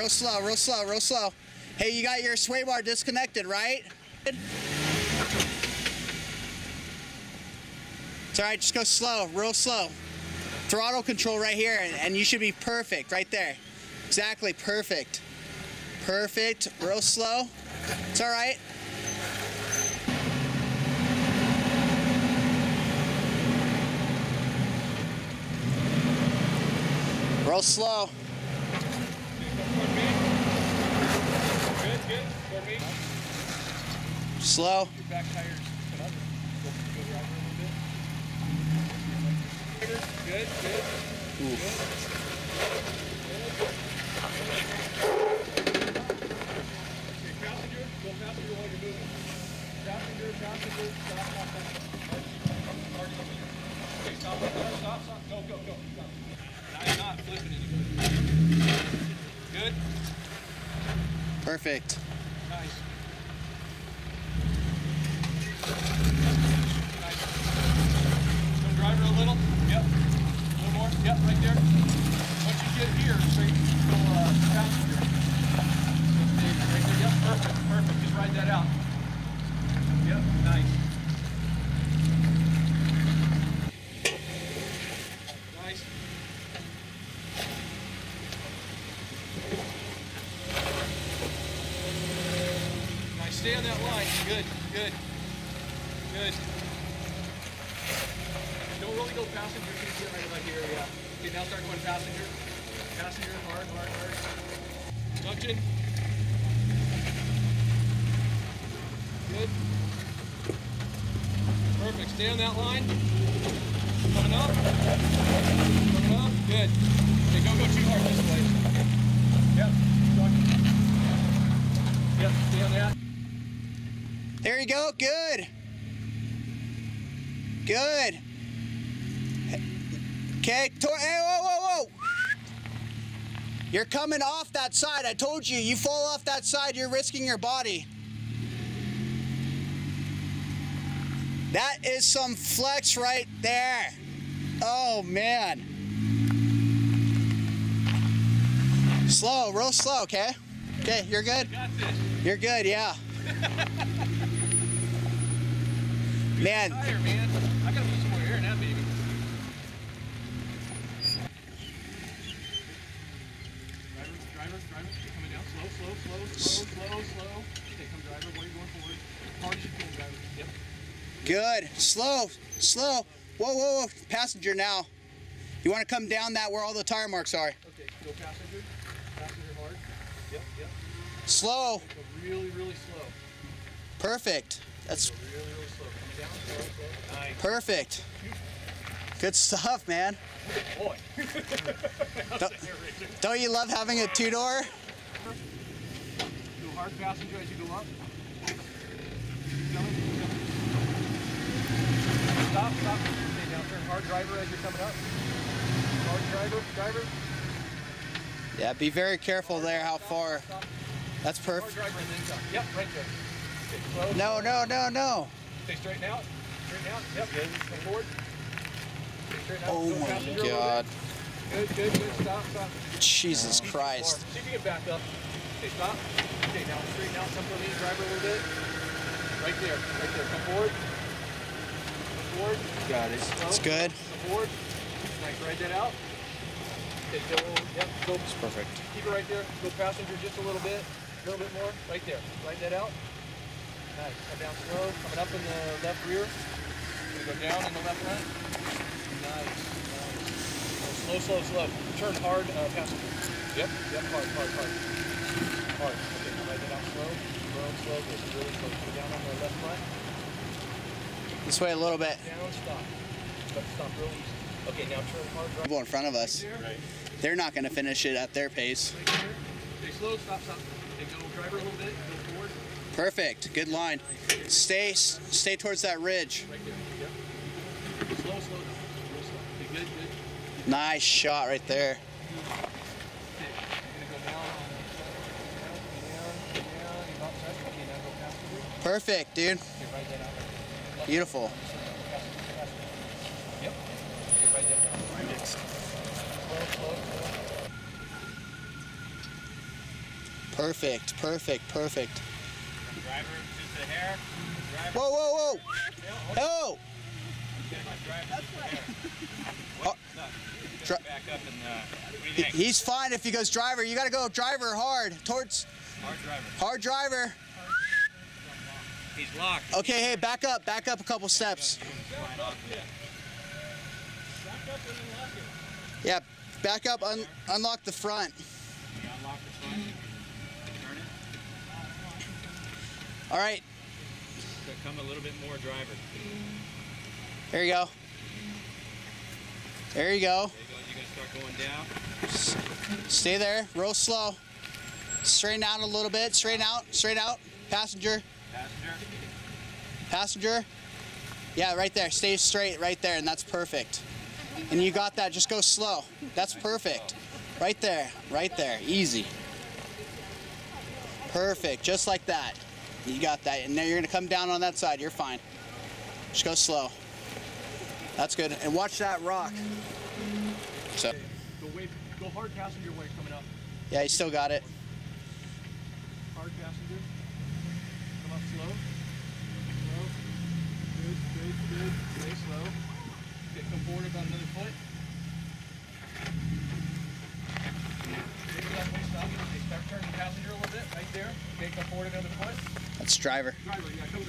Real slow, real slow, real slow. Hey, you got your sway bar disconnected, right? It's all right, just go slow, real slow. Throttle control right here, and you should be perfect right there. Exactly, perfect. Perfect, real slow. It's all right. Real slow. Good. For me. Slow. Your back tires come up. Go drive a little bit. Good. Ooh. Good. Okay, passenger. Go passenger while you're moving. Passenger. Stop. Okay, stop. Go. Now you're not flipping anymore. Good. Perfect. Nice. Come driver a little. Yep. A little more. Yep, right there. Once you get here, straight go passenger. So stay right there. Yep, perfect. Just ride that out. Yep, nice. Nice. Nice. Stay on that line. Good. Don't really go passenger. You can get right here. Yeah. Okay, now start going passenger. Passenger, hard. Junction. Good. Perfect. Stay on that line. Coming up. Good. Okay, don't go too hard this way. Yep. Yep, stay on that. There you go, good. Okay, hey, whoa. You're coming off that side. I told you, you fall off that side, you're risking your body. That is some flex right there. Oh, man. Slow, real slow, okay? Okay, you're good? Got this. You're good, yeah. Man. Tire, man. I gotta put some more air in that baby. Driver. You're coming down. Slow. Okay, come driver. Where are you going forward? Hard as you can, driver. Yep. Good. Slow. Whoa. Passenger now. You want to come down that where all the tire marks are. Okay, go passenger. Passenger hard. Yep. Slow. Go really slow. Perfect. That's Go really slow. Coming down. Slow. Nice. perfect. Good stuff, man. Boy. Don't you love having a two-door? Go hard passenger as you go up. Stop. Okay, now turn hard driver as you're coming up. Hard driver. Yeah, be very careful there how far. Stop. That's Hard perfect. driver and then stop. Yep, right there. Okay, slow. No. Stay straighten out. Yep, good. Go forward. Stay straighten out. Oh Go my passenger a little God. bit. Good. Stop. Jesus Christ. See if you get back up. Okay, stop. Okay, now straighten out. Come for me, driver a little bit. Right there. Come forward. Got it. Slow. It's good. Come forward. Nice, ride that out. Okay, go. It's perfect. Keep it right there. Go passenger just a little bit more. Right there. Ride that out. Nice. Come down slow. Coming up in the left rear. Gonna go down in the left front. Nice. Go slow. Turn hard, passenger. Yep. Hard. Okay, now ride that out slow. Slow. Go really slow. Go down on the left front. This way a little bit. Down, stop. But stop real easy. Okay, now turn hard. People in front of us. Right. They're not going to finish it at their pace. Right there. Stay slow. Stop. Okay, go driver a little bit. Go forward. Perfect. Good line. Stay towards that ridge. Right there. Yep. Slow. Real slow. Okay, good. Nice shot right there. Okay, you're gonna go down. You're about set. Okay, now go passenger. Perfect, dude. Okay, ride that out. Beautiful. Passenger. Yep. Okay, ride that down. Slow. Perfect, perfect, perfect. Driver just a hair. Driver. Whoa, whoa, whoa! Oh! Back up and He's fine if he goes driver. You got to go driver hard towards. hard driver. Hard driver. He's locked. Okay, hey, back up a couple steps. Yeah, back up, unlock the front. Unlock the front. Turn it. All right. So come a little bit more driver. There you go. There you go. There you go. You're going to start going down. Stay there, real slow. Straighten out a little bit, straighten out, straight out. Passenger. Passenger. Passenger. Yeah, right there. Stay straight right there, and that's perfect. And you got that. Just go slow. That's perfect. Right there. Right there. Easy. Perfect. Just like that. You got that. And now you're going to come down on that side. You're fine. Just go slow. That's good. And watch that rock. So. Go hard passenger way coming up. Yeah, you still got it. Hard passenger. Come up slow. Slow. Good, good, good. Stay slow. Okay, come forward about another foot. Okay, start turning passenger a little bit, right there. Okay, come forward another foot. That's driver. Driver, yeah, come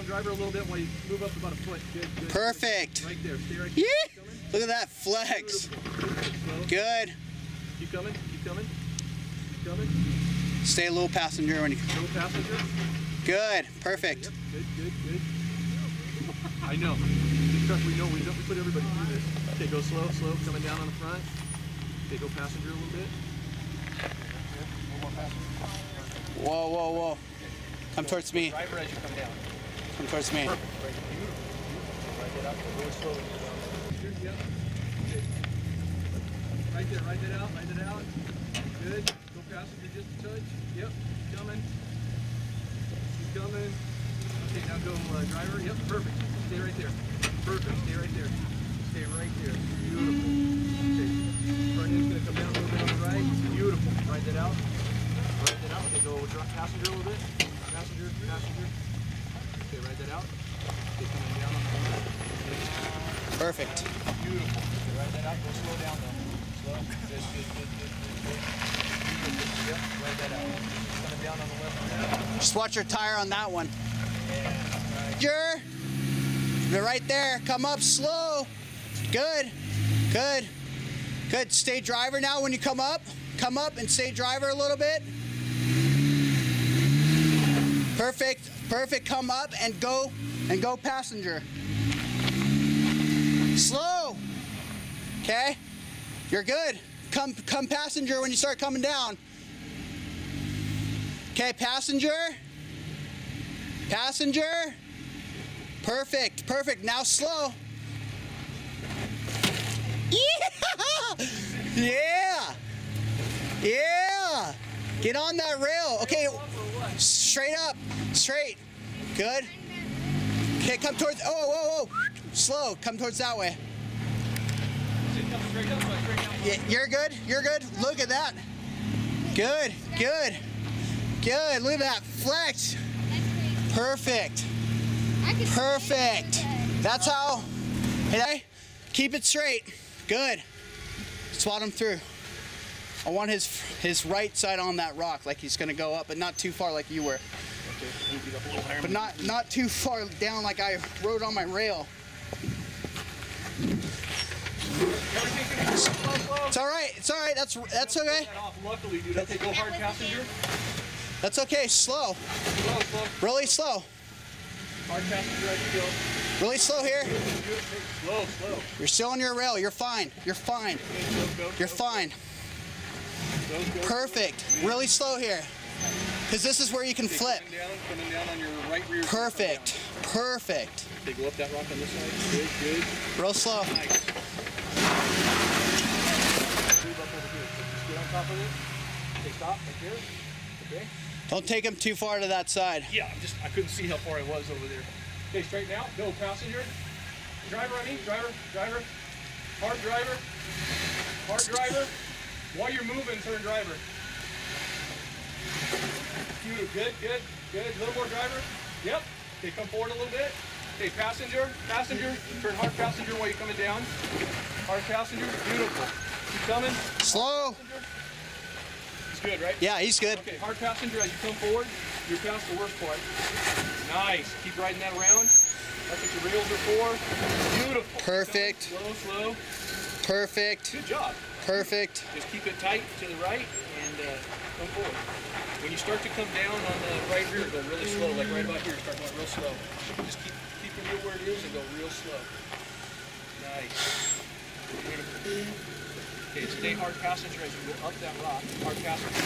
driver a little bit while you move up about a foot. Good, good. Perfect. Good. Right there, stay right Yeah. there. Look at that flex. Good. Keep coming, keep coming, keep coming. Stay a little passenger when you. Little passenger. Good. Perfect. Yep, good, good, good. I know. Trust we know we put everybody through this. Okay, go slow, slow, coming down on the front. Okay, go passenger a little bit. One more passenger. Whoa, whoa, whoa. Come towards me. Driver as you come down. Come towards me. Perfect. Right, beautiful. Right it up. Go slowly. Yep. Okay. Right there. Write that out. Write it out. Good. Go passenger just a touch. Yep. Keep coming. Keep coming. Okay, now go driver. Yep. Perfect. Stay right there. Perfect. Stay right there. Stay right there. Beautiful. Okay. Front end's gonna come down a little bit on the right. Beautiful. Write that out. Write that out. Okay, go drop passenger a little bit. Passenger. Passenger. Okay, write that out. Okay, coming down on the right. Perfect. Beautiful. Okay, write that out. Go slow down though. Slow. Good, good, good, good, good, good. Beautiful. Yep, write that out. Coming down on the left. Just watch your tire on that one. Right. They're right there. Come up slow. Good. Good. Good. Stay driver now when you come up. Come up and stay driver a little bit. Perfect. Perfect. Come up and go passenger. Slow. Okay? You're good. Come passenger when you start coming down. Okay, passenger. Passenger. Perfect. Perfect. Now slow. Yeah. Yeah. Yeah. Get on that rail. Okay. Straight up. Straight. Good. Okay, come towards. Oh, whoa, whoa. Slow. Come towards that way. Yeah, you're good. You're good. Look at that. Good. Good. Good. Look at that flex. Perfect. Perfect. That's how. Hey, keep it straight. Good. Swat him through. I want his right side on that rock, like he's gonna go up, but not too far like you were. But not too far down like I rode on my rail. It's all right. It's all right. That's okay. Luckily, dude. Okay, go hard passenger. That's okay. Slow. Really slow. Hard passenger as you go. Really slow here. Slow, slow. You're still on your rail. You're fine. You're fine. You're fine. Perfect. Really slow here. Because this is where you can flip. Coming down on your right rear. Perfect. Perfect. Okay, go up that rock on this side. Good, good. Real slow. Nice. Move up over here. So just get on top of it. Okay, stop right there. Okay. Don't take him too far to that side. Yeah, I couldn't see how far I was over there. Okay, straighten out. Go, passenger. Driver, I mean, driver. Hard driver. Hard driver. While you're moving, turn driver. Good, good, good. A little more, driver. Yep. Okay, come forward a little bit. Okay, passenger, passenger. Turn hard passenger while you're coming down. Hard passenger. Beautiful. Keep coming. Slow. He's good, right? Yeah, he's good. Okay, hard passenger as you come forward. You're past the worst part. Nice. Keep riding that around. That's what your rails are for. Beautiful. Perfect. Slow, slow. Perfect. Good job. Perfect. Just keep it tight to the right and come forward. When you start to come down on the right rear, go really slow. Like right about here, start going real slow. Just keep the wheel where it is and go real slow. Nice. Beautiful. Okay, stay hard passenger as you go up that rock. Hard passenger.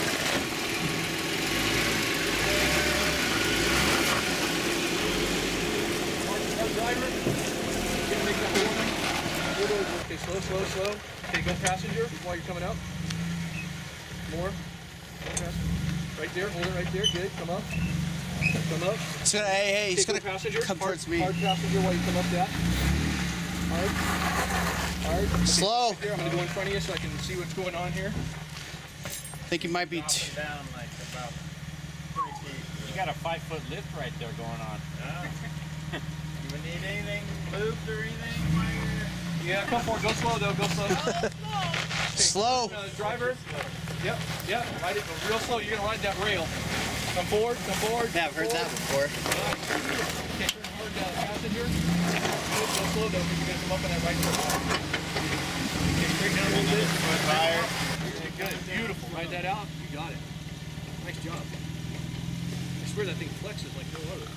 Hard driver. Can't make that corner. Okay, slow, slow, slow. Okay, go passenger while you're coming up. More. Right there, hold it right there. Good. Come up. Come up. So, hey, he's okay, gonna come hard, towards me. Hard passenger while you come up that. Hard. Hard. Okay, Slow. right there. I'm gonna go in front of you so I can see what's going on here. I think he might be down like about 3 feet. You got a 5-foot lift right there going on. You need anything moved or anything while you're... Yeah, come forward. Go slow though. Go slow. slow. Driver. Yep. Yep. Ride it real slow. You're gonna ride that rail. Come forward. Come forward. Yeah, I've heard that before. Okay, turn hard passenger. Go slow though, because you're gonna come up on that right foot. Okay, straighten out a little bit. Higher. Okay, good. Beautiful. Ride that out. You got it. Nice job. I swear that thing flexes like no other.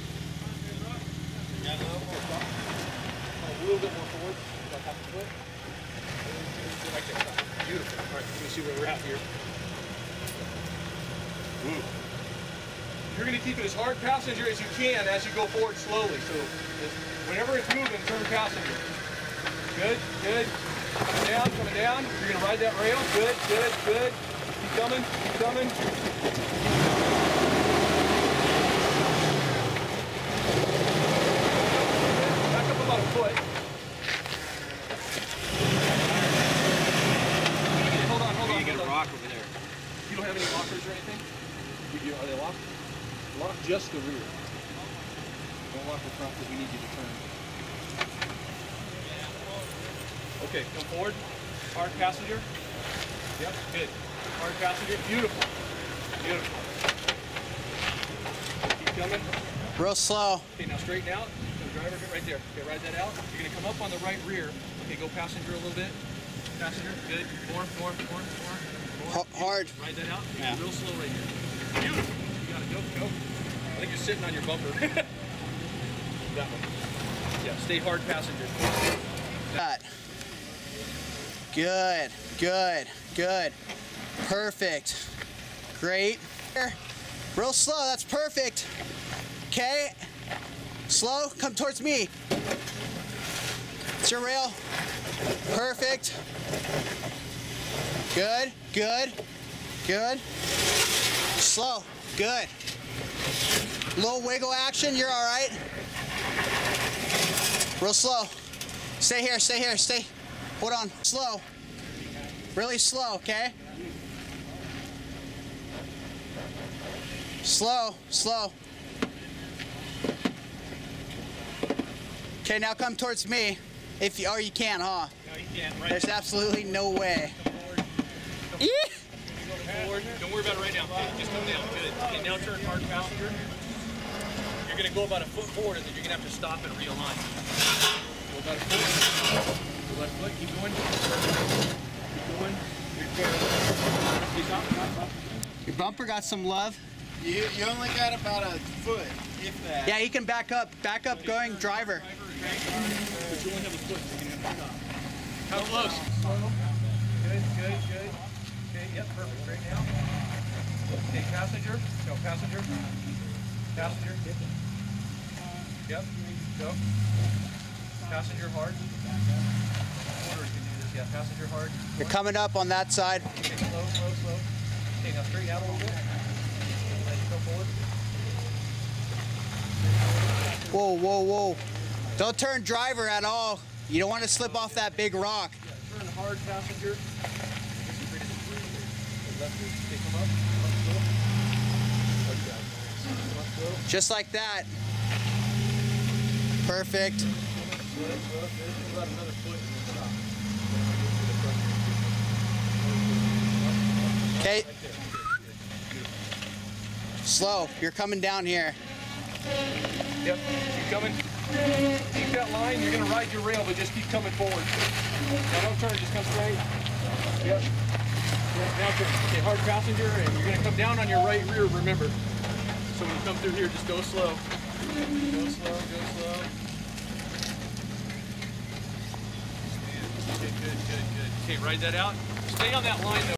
Got a little more bump. A little bit more forward. About half a foot. Right there. Beautiful. All right, let me see where we're at here. Woo. You're going to keep it as hard passenger as you can as you go forward slowly. So whenever it's moving, turn passenger. Good, good. Coming down, coming down. You're going to ride that rail. Good, good, good. Keep coming, keep coming. Back up about a foot. Hold on, hold on. You get a rock over there. You don't have any lockers or anything? Are they locked? Lock just the rear. Don't lock the front because we need you to turn. Okay, come forward. Hard passenger. Yep, good. Hard passenger. Beautiful. Beautiful. Keep coming. Real slow. Okay, now straighten out. The driver, right there. Okay, ride that out. You're going to come up on the right rear. Okay, go passenger a little bit. Passenger. Good. More. Hard. Ride that out. Yeah. Real slow right here. Beautiful. You got to go. I think you're sitting on your bumper. That one. Yeah, stay hard passenger. Good, good, good. Perfect. Great. Real slow, that's perfect. Okay. Slow, come towards me. It's your rail. Perfect. Good, good, good. Slow, good. Little wiggle action, you're all right. Real slow. Stay here, stay here, stay. Hold on, slow. Really slow, okay? Slow, slow. Okay, now come towards me. If you, or you can't, huh? No, you can't. Right. There's absolutely no way. Come forward. Yeah. Come forward. Don't worry about it right now. Okay, just come down. Good. Okay, now turn hard passenger. You're going to go about a foot forward, and then you're going to have to stop and realign. Go about a foot. Go about a foot. Keep going. Keep going. Okay, stop. Your bumper got some love. You only got about a foot, if that. Yeah, you can back up. Back up going driver. But you only have a foot, so you're going to have to stop. How close? Good, good, good. Okay, yep, perfect. Right now. Okay, passenger. Go, passenger. Passenger. Yep. Go. Passenger hard. Quarters can do this. Yeah, passenger hard. You're coming up on that side. Okay, slow, slow, slow. Okay, now straighten out a little bit. Go forward. Whoa, whoa, whoa. Don't turn driver at all. You don't want to slip off that big rock. Yeah, turn hard passenger. Left, okay, come up. Just like that. Perfect. Okay. Slow. You're coming down here. Yep. Keep coming. Keep that line. You're going to ride your rail, but just keep coming forward. Now don't turn. Just come straight. Yep. Now turn. Okay, hard passenger, and you're going to come down on your right rear, remember. So when you come through here, just go slow. Go slow, go slow. Okay, good. Okay, ride that out. Stay on that line, though.